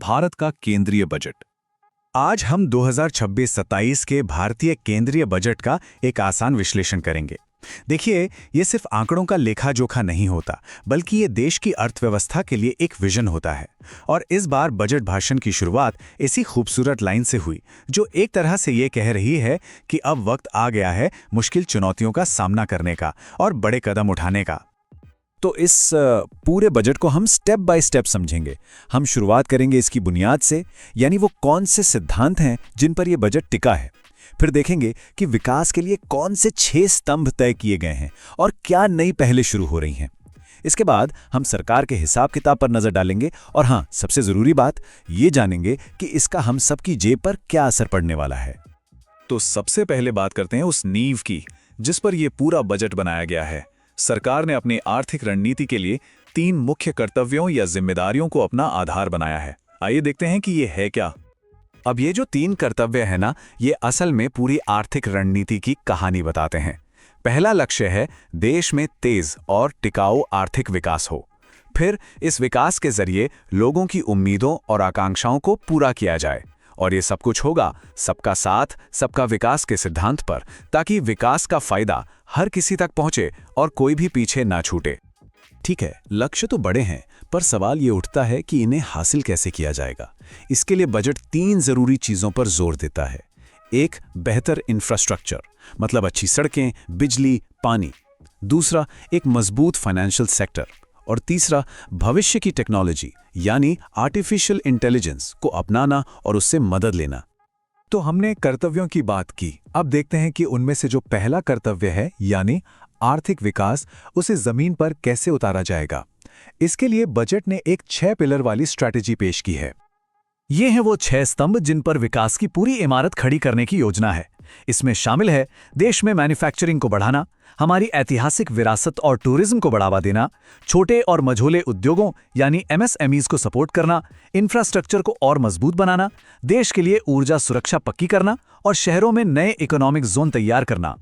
भारत का केंद्रीय बजट। आज हम 2026-27 के भारतीय केंद्रीय बजट का एक आसान विश्लेषण करेंगे। देखिए, ये सिर्फ आंकड़ों का लेखा जोखा नहीं होता, बल्कि ये देश की अर्थव्यवस्था के लिए एक विजन होता है। और इस बार बजट भाषण की शुरुआत इसी खूबसूरत लाइन से हुई, जो एक तरह से ये कह रही है कि अब वक्त आ गया है मुश्किल चुनौतियों का सामना करने का और बड़े कदम उठाने का। तो इस पूरे बजट को हम स्टेप बाय स्टेप समझेंगे। हम शुरुआत करेंगे इसकी बुनियाद से, यानी वो कौन से सिद्धांत हैं जिन पर यह बजट टिका है। फिर देखेंगे कि विकास के लिए कौन से 6 स्तंभ तय किए गए हैं और क्या नई पहलें शुरू हो रही हैं। इसके बाद हम सरकार के हिसाब किताब पर नजर डालेंगे और हाँ, सबसे जरूरी बात ये जानेंगे कि इसका हम सबकी जेब पर क्या असर पड़ने वाला है। तो सबसे पहले बात करते हैं उस नींव की जिस पर यह पूरा बजट बनाया गया है। सरकार ने अपनी आर्थिक रणनीति के लिए 3 मुख्य कर्तव्यों या जिम्मेदारियों को अपना आधार बनाया है। आइए देखते हैं कि ये है क्या। अब ये जो 3 कर्तव्य है ना, ये असल में पूरी आर्थिक रणनीति की कहानी बताते हैं। पहला लक्ष्य है देश में तेज और टिकाऊ आर्थिक विकास हो। फिर इस विकास के जरिए लोगों की उम्मीदों और आकांक्षाओं को पूरा किया जाए, और ये सब कुछ होगा सबका साथ सबका विकास के सिद्धांत पर, ताकि विकास का फायदा हर किसी तक पहुंचे और कोई भी पीछे ना छूटे। ठीक है, लक्ष्य तो बड़े हैं, पर सवाल ये उठता है कि इन्हें हासिल कैसे किया जाएगा। इसके लिए बजट 3 जरूरी चीजों पर जोर देता है। एक, बेहतर इंफ्रास्ट्रक्चर, मतलब अच्छी सड़कें, बिजली, पानी। दूसरा, एक मजबूत फाइनेंशियल सेक्टर। और तीसरा, भविष्य की टेक्नोलॉजी यानी आर्टिफिशियल इंटेलिजेंस को अपनाना और उससे मदद लेना। तो हमने कर्तव्यों की बात की। अब देखते हैं कि उनमें से जो पहला कर्तव्य है यानी आर्थिक विकास, उसे जमीन पर कैसे उतारा जाएगा। इसके लिए बजट ने एक 6 पिलर वाली स्ट्रैटेजी पेश की है। ये हैं वो 6 स्तंभ जिन पर विकास की पूरी इमारत खड़ी करने की योजना है। इसमें शामिल है देश में मैन्युफैक्चरिंग को बढ़ाना, हमारी ऐतिहासिक विरासत और टूरिज्म को बढ़ावा देना, छोटे और मझोले उद्योगों यानी MSMEs को सपोर्ट करना, इंफ्रास्ट्रक्चर को और मजबूत बनाना, देश के लिए ऊर्जा सुरक्षा पक्की करना और शहरों में नए इकोनॉमिक जोन तैयार करना।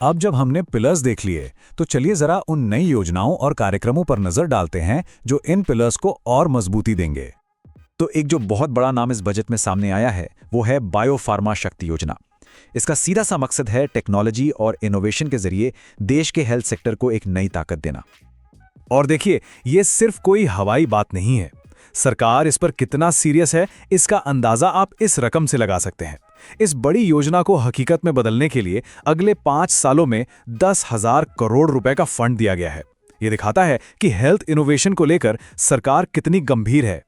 अब जब हमने पिलर्स देख लिए, तो चलिए जरा उन नई योजनाओं और कार्यक्रमों पर नजर डालते हैं जो इन पिलर्स को और मजबूती देंगे। तो एक जो बहुत बड़ा नाम इस बजट में सामने आया है वो है बायोफार्मा शक्ति योजना। इसका सीधा सा मकसद है टेक्नोलॉजी और इनोवेशन के जरिए देश के हेल्थ सेक्टर को एक नई ताकत देना। और देखिए, ये सिर्फ कोई हवाई बात नहीं है। सरकार इस पर कितना सीरियस है, इसका अंदाजा आप इस रकम से लगा सकते हैं। इस बड़ी योजना को हकीकत में बदलने के लिए अगले 5 सालों में 10,000 करोड़ रुपए का फंड दिया गया है। यह दिखाता है कि हेल्थ इनोवेशन को लेकर सरकार कितनी गंभीर है।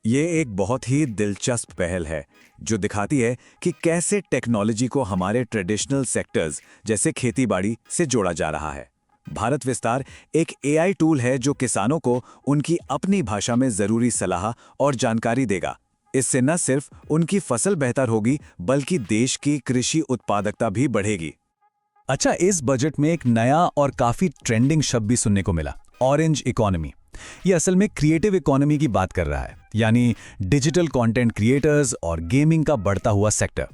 ये एक बहुत ही दिलचस्प पहल है जो दिखाती है कि कैसे टेक्नोलॉजी को हमारे ट्रेडिशनल सेक्टर्स जैसे खेतीबाड़ी से जोड़ा जा रहा है। भारत विस्तार एक AI टूल है जो किसानों को उनकी अपनी भाषा में जरूरी सलाह और जानकारी देगा। इससे न सिर्फ उनकी फसल बेहतर होगी, बल्कि देश की कृषि उत्पादकता भी बढ़ेगी। अच्छा, इस बजट में एक नया और काफी ट्रेंडिंग शब्द भी सुनने को मिला, ऑरेंज इकोनॉमी। ये असल में क्रिएटिव इकोनॉमी की बात कर रहा है, यानी डिजिटल कंटेंट क्रिएटर्स और गेमिंग का बढ़ता हुआ सेक्टर।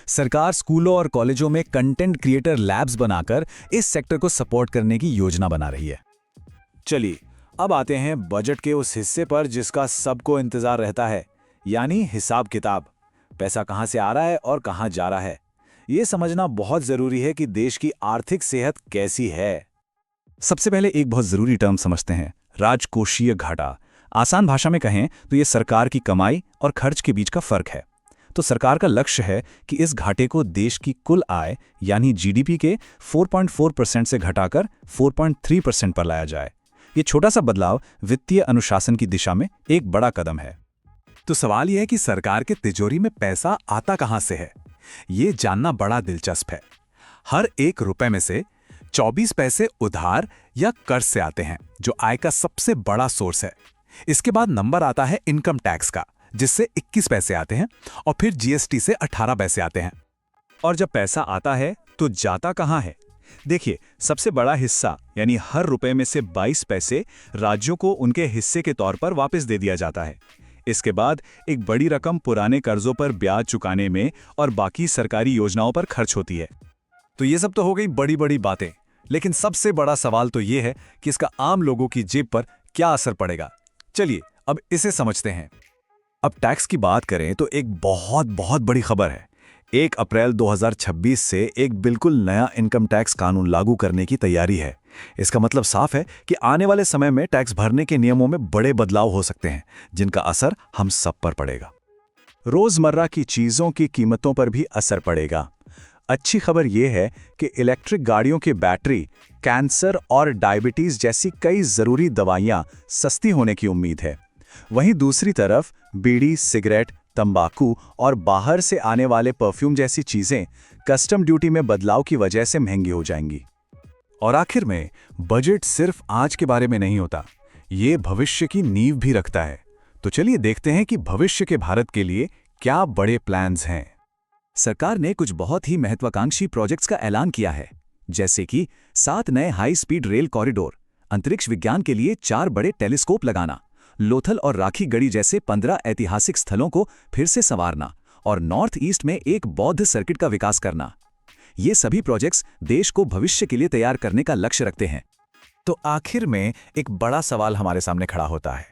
सरकार स्कूलों और कॉलेजों में कंटेंट क्रिएटर लैब्स बनाकर इस सेक्टर को सपोर्ट करने की योजना बना रही है। चलिए, अब आते हैं बजट के उस हिस्से पर जिसका सबको इंतजार रहता है, यानी हिसाब किताब। पैसा कहां से आ रहा है और कहां जा रहा है, यह समझना बहुत जरूरी है कि देश की आर्थिक सेहत कैसी है। सबसे पहले एक बहुत जरूरी टर्म समझते हैं, राजकोषीय घाटा। आसान भाषा में कहें तो ये सरकार की कमाई और खर्च के बीच का फर्क है। तो सरकार का लक्ष्य है कि इस घाटे को देश की कुल आय यानी GDP के 4.4% से घटाकर 4.3% पर लाया जाए। ये छोटा सा बदलाव वित्तीय अनुशासन की दिशा में एक बड़ा कदम है। तो सवाल यह है कि सरकार के तिजोरी में पैसा आता कहां से है। ये जानना बड़ा दिलचस्प है। हर 1 रुपए में से 24 पैसे उधार या कर्ज से आते हैं, जो आय का सबसे बड़ा सोर्स है। इसके बाद नंबर आता है इनकम टैक्स का, जिससे 21 पैसे आते हैं, और फिर GST से 18 पैसे आते हैं। और जब पैसा आता है तो जाता कहां है? देखिए, सबसे बड़ा हिस्सा यानी हर रुपए में से 22 पैसे राज्यों को उनके हिस्से के तौर पर वापस दे दिया जाता है। इसके बाद एक बड़ी रकम पुराने कर्जों पर ब्याज चुकाने में और बाकी सरकारी योजनाओं पर खर्च होती है। तो ये सब तो हो गई बड़ी बड़ी बातें, लेकिन सबसे बड़ा सवाल तो ये है कि इसका आम लोगों की जेब पर क्या असर पड़ेगा। चलिए अब इसे समझते हैं। अब टैक्स की बात करें तो एक बहुत बहुत बड़ी खबर है। 1 अप्रैल 2026 से एक बिल्कुल नया इनकम टैक्स कानून लागू करने की तैयारी है। इसका मतलब साफ है कि आने वाले समय में टैक्स भरने के नियमों में बड़े बदलाव हो सकते हैं, जिनका असर हम सब पर पड़ेगा। रोजमर्रा की चीजों की कीमतों पर भी असर पड़ेगा। अच्छी खबर यह है कि इलेक्ट्रिक गाड़ियों की बैटरी, कैंसर और डायबिटीज जैसी कई जरूरी दवाइयां सस्ती होने की उम्मीद है। वहीं दूसरी तरफ बीड़ी, सिगरेट, तंबाकू और बाहर से आने वाले परफ्यूम जैसी चीजें कस्टम ड्यूटी में बदलाव की वजह से महंगी हो जाएंगी। और आखिर में बजट सिर्फ आज के बारे में नहीं होता, ये भविष्य की नींव भी रखता है। तो चलिए देखते हैं कि भविष्य के भारत के लिए क्या बड़े प्लान्स हैं। सरकार ने कुछ बहुत ही महत्वाकांक्षी प्रोजेक्ट्स का ऐलान किया है, जैसे कि 7 नए हाई स्पीड रेल कॉरिडोर, अंतरिक्ष विज्ञान के लिए 4 बड़े टेलीस्कोप लगाना, लोथल और राखी गढ़ी जैसे 15 ऐतिहासिक स्थलों को फिर से संवारना और नॉर्थ ईस्ट में एक बौद्ध सर्किट का विकास करना। ये सभी प्रोजेक्ट्स देश को भविष्य के लिए तैयार करने का लक्ष्य रखते हैं। तो आखिर में एक बड़ा सवाल हमारे सामने खड़ा होता है,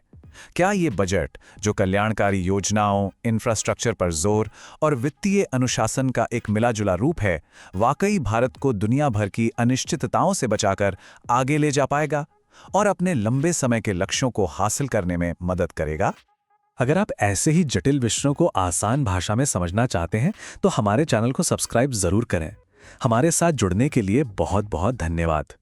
क्या ये बजट जो कल्याणकारी योजनाओं, इंफ्रास्ट्रक्चर पर जोर और वित्तीय अनुशासन का एक मिलाजुला रूप है, वाकई भारत को दुनिया भर की अनिश्चितताओं से बचाकर आगे ले जा पाएगा और अपने लंबे समय के लक्ष्यों को हासिल करने में मदद करेगा? अगर आप ऐसे ही जटिल विषयों को आसान भाषा में समझना चाहते हैं तो हमारे चैनल को सब्सक्राइब जरूर करें। हमारे साथ जुड़ने के लिए बहुत बहुत धन्यवाद।